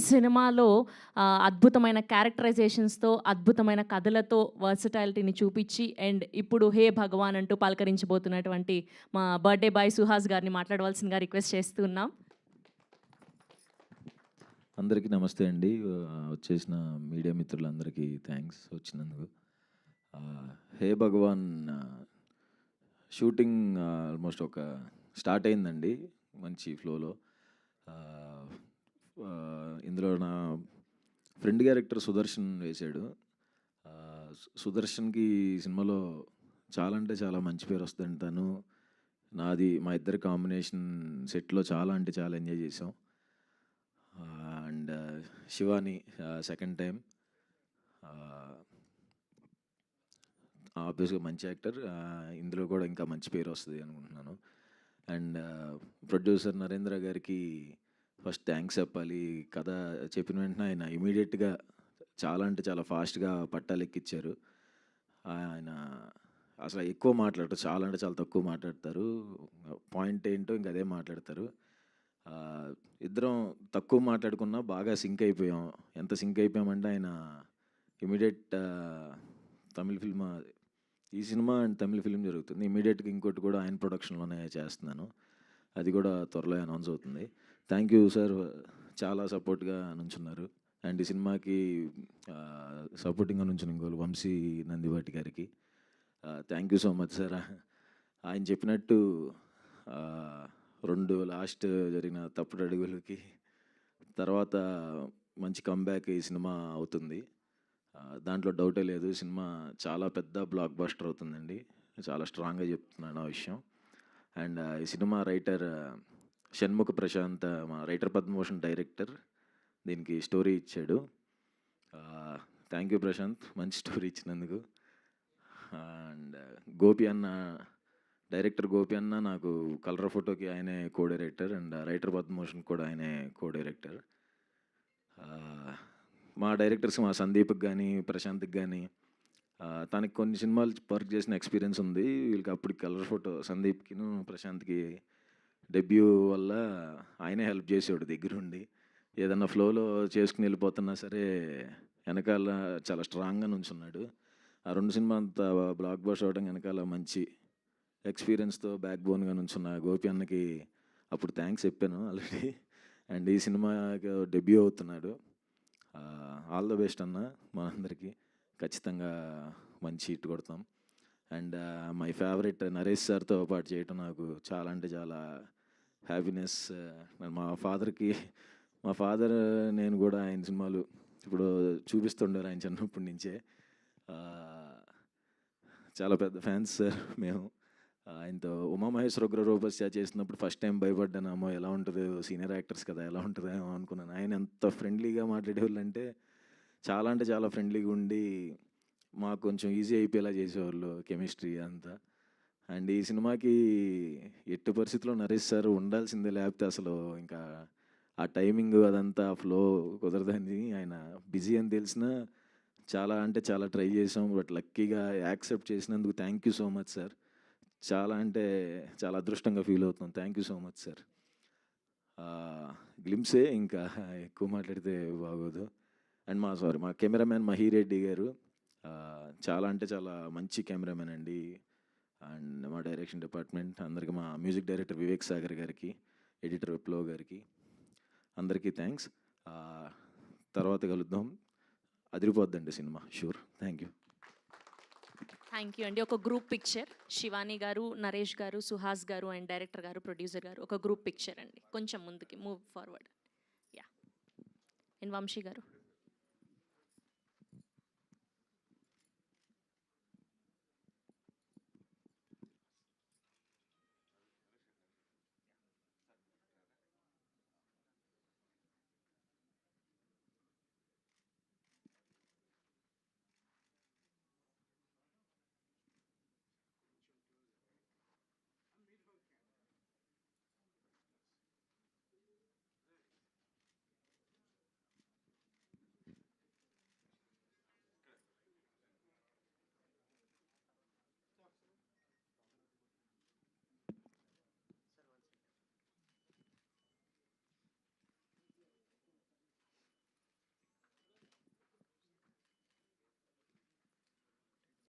సినిమాలో అద్భుతమైన క్యారెక్టరైజేషన్స్‌తో, అద్భుతమైన కథలతో వర్సటాలిటీని చూపిచ్చి అండ్ ఇప్పుడు 'హే భగవాన్' అంటూ పలకరించబోతున్నటువంటి మా బర్త్‌డే బాయ్ సుహాస్ గారిని మాట్లాడవలసిందిగా రిక్వెస్ట్ చేస్తూ ఉన్నాం. అందరికీ నమస్తే అండి. వచ్చేసిన మీడియా మిత్రులందరికీ థ్యాంక్స్ వచ్చినందుకు. 'హే భగవాన్' షూటింగ్ ఆల్మోస్ట్ స్టార్ట్ అయిందండి మంచి ఫ్లోలో. ఇందులో నా ఫ్రెండ్ క్యారెక్టర్ సుదర్శన్ వేశాడు. సుదర్శన్కి ఈ సినిమాలో చాలా అంటే చాలా మంచి పేరు వస్తుందండి. నాది మా ఇద్దరి కాంబినేషన్ సెట్లో చాలా అంటే చాలా ఎంజాయ్ చేసాం. అండ్ శివాని సెకండ్ టైం ఆబ్వియస్గా మంచి యాక్టర్. ఇందులో కూడా ఇంకా మంచి పేరు వస్తుంది అనుకుంటున్నాను. అండ్ ప్రొడ్యూసర్ నరేంద్ర గారికి ఫస్ట్ థ్యాంక్స్ చెప్పాలి. కథ చెప్పిన వెంటనే ఆయన ఇమీడియట్గా చాలా అంటే చాలా ఫాస్ట్గా పట్టాలెక్కిచ్చారు. ఆయన అసలు ఎక్కువ మాట్లాడతారు, చాలా అంటే చాలా తక్కువ మాట్లాడతారు. పాయింట్ ఏంటో ఇంక అదే మాట్లాడతారు. ఇద్దరం తక్కువ మాట్లాడుకున్నా బాగా సింక్ అయిపోయాం. ఎంత సింక్ అయిపోయామంటే ఆయన ఇమీడియట్ తమిళ్ ఫిల్మ్, ఈ సినిమా అండ్ తమిళ్ ఫిల్మ్ జరుగుతుంది. ఇమీడియట్గా ఇంకోటి కూడా ఆయన ప్రొడక్షన్లోనే చేస్తున్నాను. అది కూడా త్వరలో అనౌన్స్ అవుతుంది. థ్యాంక్ యూ సార్, చాలా సపోర్ట్గా నుంచున్నారు. అండ్ ఈ సినిమాకి సపోర్టింగ్గా నుంచిన ఇంకోళ్ళు వంశీ నందివాటి గారికి thank you so much sir. ఆయన చెప్పినట్టు 2 లాస్ట్ జరిగిన తప్పుడు అడుగులకి తర్వాత మంచి కంబ్యాక్ ఈ సినిమా అవుతుంది. దాంట్లో డౌటే లేదు. సినిమా చాలా పెద్ద బ్లాక్ బస్టర్ అవుతుందండి. చాలా స్ట్రాంగ్గా చెప్తున్నాను ఆ విషయం. అండ్ ఈ సినిమా రైటర్ షణ్ముఖ ప్రశాంత్, మా రైటర్ పద్మభూషణ్ డైరెక్టర్, దీనికి స్టోరీ ఇచ్చాడు. థ్యాంక్ యూ ప్రశాంత్, మంచి స్టోరీ ఇచ్చినందుకు. అండ్ గోపి అన్న, డైరెక్టర్ గోపి అన్న నాకు కలర్ ఫోటోకి ఆయనే co director and writer Padma Bhushan కూడా ఆయనే కో డైరెక్టర్. మా డైరెక్టర్స్ మా సందీప్కి కానీ ప్రశాంత్కి కానీ తనకి కొన్ని సినిమాలు వర్క్ చేసిన ఎక్స్పీరియన్స్ ఉంది. వీళ్ళకి అప్పుడు కలర్ ఫోటో సందీప్కి ప్రశాంత్కి డెబ్యూ వల్ల ఆయనే హెల్ప్ చేసేవాడు దగ్గరుండి. ఏదన్నా ఫ్లోలో చేసుకుని వెళ్ళిపోతున్నా సరే వెనకాల చాలా స్ట్రాంగ్గా నుంచున్నాడు. ఆ 2 సినిమా అంతా బ్లాక్ బస్టర్ అవడం వెనకాల మంచి ఎక్స్పీరియన్స్తో బ్యాక్ బోన్గా నుంచున్న గోపి అన్నకి అప్పుడు థ్యాంక్స్ చెప్పాను ఆల్రెడీ. అండ్ ఈ సినిమాకి డెబ్యూ అవుతున్నాడు. ఆల్ ద బెస్ట్ అన్న, మా అందరికీ ఖచ్చితంగా మంచి హిట్ కొడతాం. అండ్ మై ఫేవరెట్ నరేష్ సార్తో పాటు చేయటం నాకు చాలా అంటే చాలా హ్యాపీనెస్. మా ఫాదర్ నేను కూడా ఆయన సినిమాలు ఇప్పుడు చూపిస్తుండారు ఆయన చిన్నప్పటి నుంచే. చాలా పెద్ద ఫ్యాన్స్ సార్ మేము. ఆయనతో ఉమామహేశ్వర ఉగ్రరూపస్య చేసినప్పుడు ఫస్ట్ టైం భయపడ్డాను. అమ్మో ఎలా ఉంటుందో, సీనియర్ యాక్టర్స్ కదా ఎలా ఉంటుందేమో అనుకున్నాను. ఆయన ఎంత ఫ్రెండ్లీగా మాట్లాడేవాళ్ళు అంటే చాలా అంటే చాలా ఫ్రెండ్లీగా ఉండి మాకు కొంచెం ఈజీ అయిపోయేలా చేసేవాళ్ళు కెమిస్ట్రీ అంతా. అండ్ ఈ సినిమాకి ఎట్టి పరిస్థితుల్లో నరేష్ సార్ ఉండాల్సిందే, లేకపోతే అసలు ఇంకా ఆ టైమింగ్ అదంతా ఫ్లో కుదరదని. ఆయన బిజీ అని తెలిసినా చాలా అంటే చాలా ట్రై చేసాం. బట్ లక్కీగా యాక్సెప్ట్ చేసినందుకు thank you so much sir. చాలా అంటే చాలా అదృష్టంగా ఫీల్ అవుతున్నాం. Thank you so much sir. Glimpse, ఇంకా ఎక్కువ మాట్లాడితే బాగోదు. అండ్ మా కెమెరామ్యాన్ మహిరెడ్డి గారు చాలా అంటే చాలా మంచి కెమెరామ్యాన్ అండి. అండ్ మా డైరెక్షన్ డిపార్ట్మెంట్ అందరికీ, మా మ్యూజిక్ డైరెక్టర్ వివేక్ సాగర్ గారికి, ఎడిటర్ విప్లవ్ గారికి అందరికీ థ్యాంక్స్. తర్వాత కలుద్దాం. అదిరిపోద్దండి సినిమా, sure. Thank you. Thank you అండి. ఒక గ్రూప్ పిక్చర్, శివాని గారు, నరేష్ గారు, సుహాస్ గారు అండ్ డైరెక్టర్ గారు, ప్రొడ్యూసర్ గారు, ఒక గ్రూప్ పిక్చర్ అండి. కొంచెం ముందుకి move forward. Yeah. And Vamshi గారు.